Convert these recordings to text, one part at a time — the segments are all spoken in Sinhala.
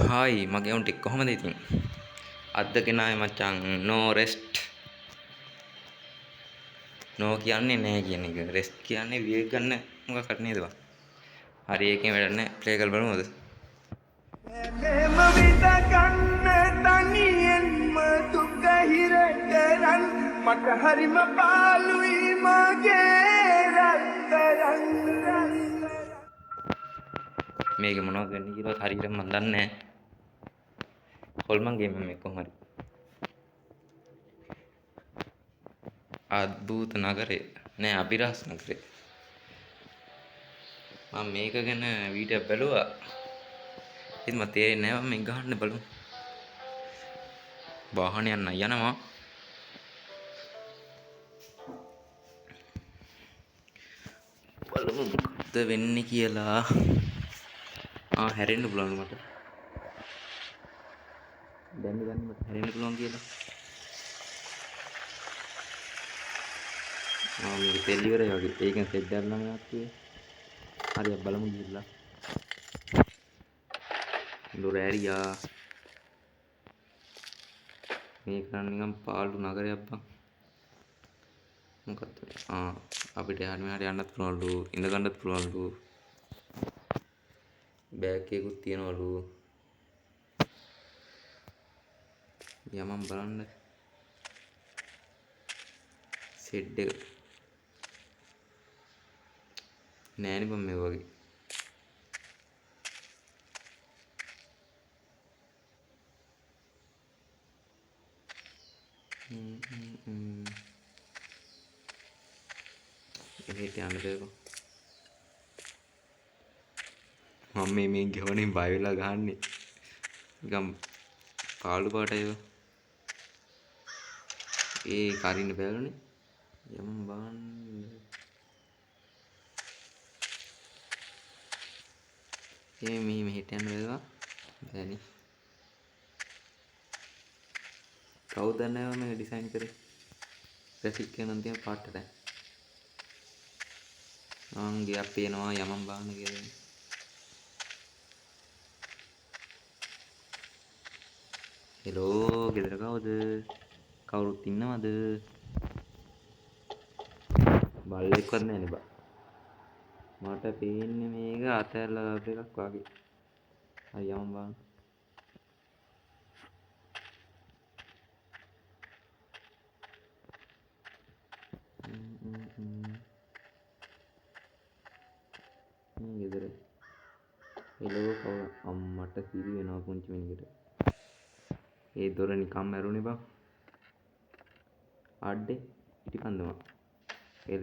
හායි මගේ උන්ට කොහොමද ඉතින් අද්ද කෙනායි මචං නෝ රෙස්ට් නෝ කියන්නේ නෑ කියන එක රෙස්ට් කියන්නේ විවේක ගන්න මොකක්ද නේද බං හරි ඒකෙන් වැඩක් නෑ ප්ලේ කරලා බලමුද මෙම විඳ ගන්න තනියෙන්ම දුක හිර කරන් මට හරිම පාළුයි මගේ රත්තරන් මේක මොනවද වෙන්නේ කියලා හරියට මන් දන්නේ නෑ හොල්මන් ගේම් මේක කොහොම හරි අද්භූත නගරේ නෑ අභිරහස් නගරේ මම මේක ගැන වීඩියෝ බැලුවා ඉතින් මට තේරෙන්නේ නෑ මම මේක ගහන්න බලමු වාහන යනවා බලමු මොකද වෙන්නේ කියලා හැරෙන්න පුළුවන් මට දැන් මට හැරෙන්න පුළුවන් කියලා මේක තෙල් ඉවරයි වගේ ඒකෙන් සෙට් කරලා මම ආත්තේ හරියට බලමු ගිහිල්ලා දොර ඇරියා මේක නිකන් පාළු නගරයක් බං මොකක්ද අපිට එහාට මෙහාට යන්නත් පුළුවන්ලු ඉඳ ගන්නත් පුළුවන්ලු බෑග් එකකුත් තියනවලු යමම් බලන්න සෙට් එක නෑනේ බං මේ වගේ එහෙට යන්න බෑ මම මේ ගෙවණින් බය වෙලා ගහන්නේ නිකන් පාළු පාට ඒවා ඒ කරින්න බැලුනේ යම් බාන්න මේ මෙහෙට යන්න බැලුවා බෑනේ කවුද දන්නව මේ ඩිසයින් කරේ ග්‍රැෆික් එක නම් තියෙන පාටට ගියක් පේනවා යමම් බාන්න කියලා හෙලෝ ගෙදර කවුද කවුරුත් ඉන්නවද බල්ලෙක්වත් නැනේ බා මට පේන්නේ මේක අතැරලා දාපු එකක් වගේ හරි යමම් බාන්න ගෙදර හෙලෝ කවුද අම්මට සිරි වෙනවා පුංචි මිනිකට ඒ දොර නිකම්ම ඇරුණේ බං අඩේ ඉටිපන්දම එල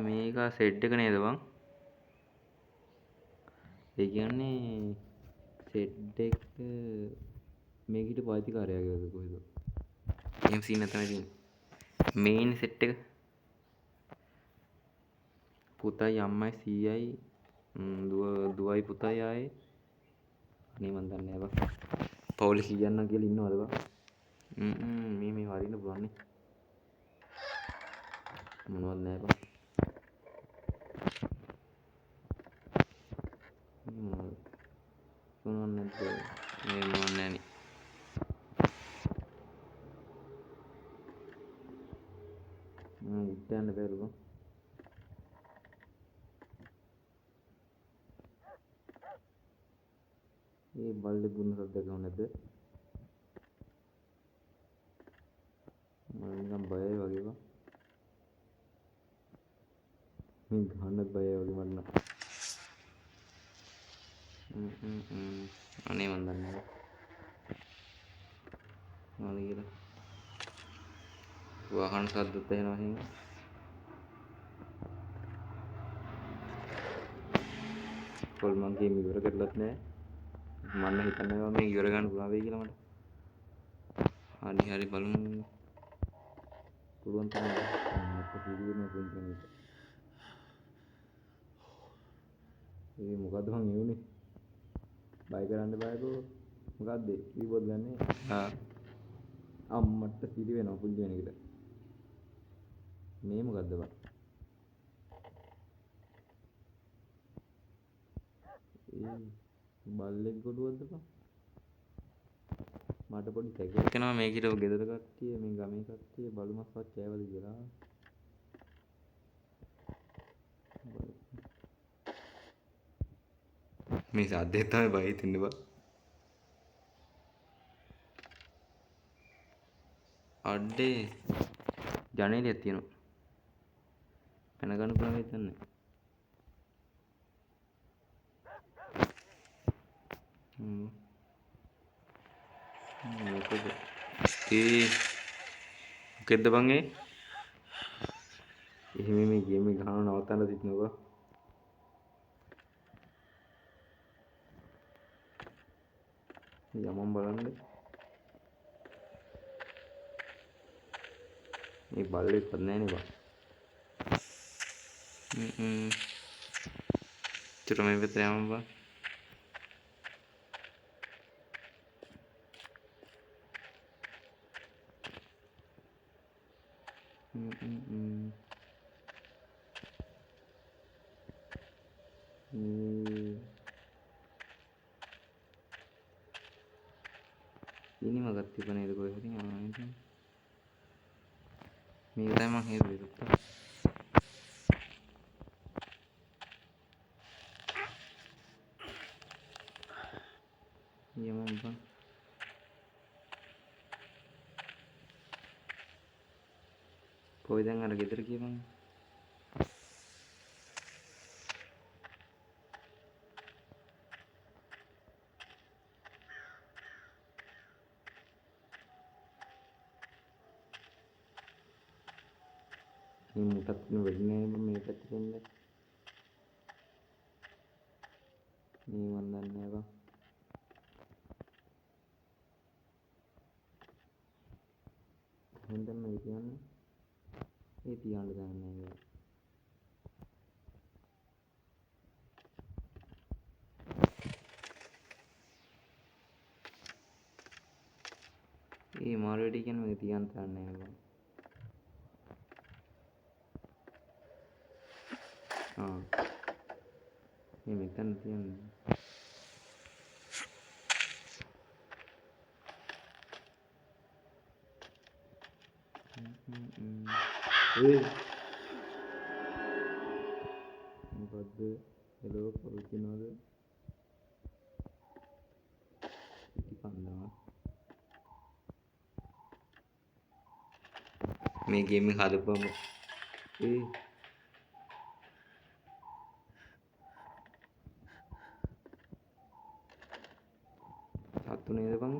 මේක සෙට් එක නේද බං ඒ කියන්නේ සෙට් එක මේකට පාතිකාරයාගේ වගේ කොහෙද එහෙම සීන් නැතන තියෙන්නේ මේන් සෙට් එක පුතයි අම්මයි සීයයි දුවයි පුතයි ආයේ අනේ මන් දන්නේ නැහැ බං පවුලේ කීයන්නම් කියලා ඉන්නවද බං මේ වරින්න පුළුවන් නේ මොනවද නැහැ බං මොනවද නැද්ද මේ මොනවද නැහනේ උඩ යන්න බැලු බං ඒ බල්ලේ බුන්න සද්දයක් ගහන්නේ නැද්ද මම නිකන් බයයි වගේ බං මේ ගහන්නත් බයයි වගේ මට නම් අනේ මන් දන්නේ නැහැ මොනවද කියලා වාහන සද්දත් ඇහෙනවා හින්දා කොල් මං ගේම් ඉවර කරලත් නැහැ මම හිතන්නේ මේ ඉවර ගන්න පුළුවන් වෙයි කියලා මට හරි බලමු පුළුවන් තරම් මට පිළිවෙන්න පුංචි මිනිත් ඒ මොකද්ද මං එවුනේ බයි කරන්න බයකෝ මොකද්ද කීබෝඩ් ගන්නේ අම්මට පිළි වෙනවා පුංචි මිනිකට මේ මොකද්ද බං ඒ බල්ලෙක් ගොඩුවද්ද බං? මට පොඩි සැකයක් එනවා මේකිට ගෙදර කට්ටිය මේ ගමේ කට්ටිය බලු මස්වත් කෑවද කියලා. මේ සද්දේ තමයි බය හිතෙන්නේ බං. අඩේ ජනේලයක් තියෙනවා. පැන ගන්න පුළුවන් හිතන්නේ. මොකද මොකෙද්ද බං ඒ? එහෙම මේ ගේම් එක ගහන නවත්තන්න තිබුණා බං. යමම් බලන්න. මේ බල්ලෙක්වත් නැහැ නේ බං. චුර මේ පැත්තට යමම් බං. ඉනිමගත් තිබුණේ නේද කොහෙ හරි? මේක තමයි මම හේතුව. යමම් බං. කොයි දැන් අර ගෙදර ගියේ බං? මේ මුටත් වෙන්නේ නැහැ මේ පැත්තට එන්නේ. මේ මන් දන්නේ නැහැ බං. එහෙනම් මේ කියන්නේ ඒ තියන්න දන්නේ නැහැ. ඒ මාළුවෙට කියන්නේ මේ තියන්න දන්නේ නැහැ බං. මේ මෙතන තියන්නේ. මොකද්ද? හෙලෝ පොල්කිනවද? ඉති කන්දම. මේ ගේම් එක හදපුවම සත්තු නේද බං?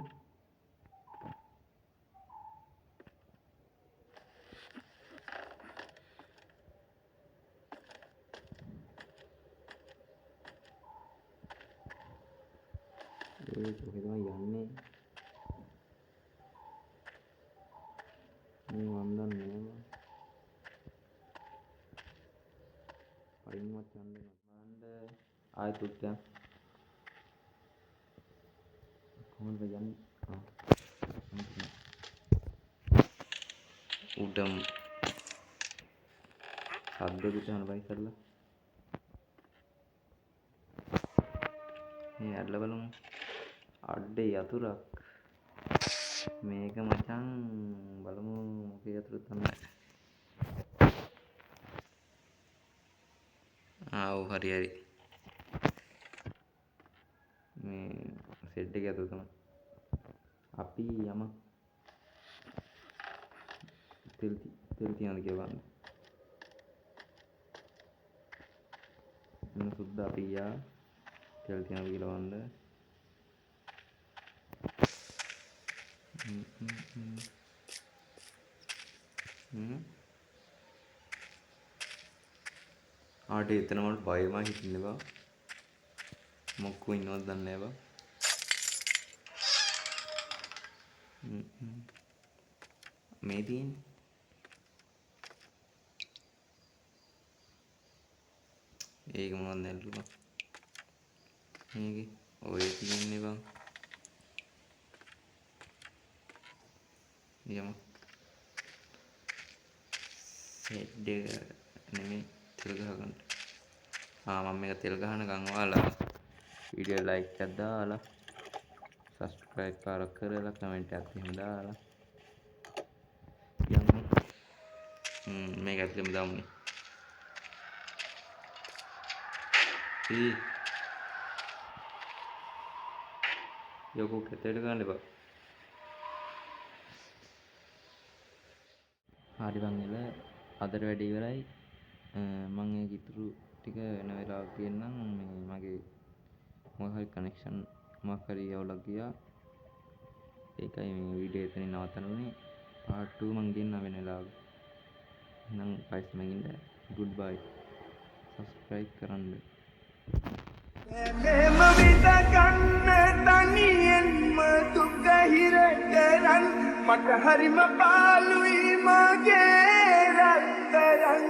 ඒ කොහෙද යන්නේ? මේ මන් දන්නේ නැහැ බං. පයින්වත් යන්න බලන්න ආයෙත් උත්යන්. කොහොමද යන්නේ? උඩම් සද්ද පිටහන බයි කරලා මේ ඇල්ල බලමු. අඩේ යතුරක් මේක මචං. බලමු මොකේ යතුරද තමයි. ඔව් හරි හරි. මේ සෙට් එක යතුර තමයි. අපි යම තෙල් තියනද කියලා බලන්න. එන්න සුද්දා අපි යා තෙල් තියනද කියලා බලන්න. ආට එතන මට බයම හිටින්නේ බා. මොකෝ ඉන්නවද දන්නේ නැහැ බා. මේ තියෙන්නේ ඒක මොනවද නැල්ලු බා. මේකේ ඔය තියෙන්නේ බා. යමු සෙට් එක නෙමෙයි තෙල් ගහ ගන්න. මම මේක තෙල් ගහන ගන් වාලා වීඩියෝ ලයික් එකක් දාලා සබ්ස්ක්‍රයිබ් කරලා කමෙන්ට් එකක් එහෙම දාලා යමු. මේක ඇතුලෙම දාමුනේ. යකෝ කැතේට ගන්න එපා. හරි බං එල අදට වැඩේ ඉවරයි. මම ඒ ඉතුරු ටික වෙන වෙලාවක කියන්නම්. මේ මගේ මොකක් හරි කනෙක්ෂන් මොකක් හරි යවලා ගියා. ඒකයි මේ වීඩියෝ එතනින් නවත්තන්න උනේ. part 2 මම ගෙන්න වෙන වෙලාවක. එහෙනම් guys මගින්ද goodbye. subscribe කරන්න. මෙහෙම විඳගන්න තනියෙන්ම දුක හිර කරන් මට හරිම පාළුයි මගේ රත්තරන්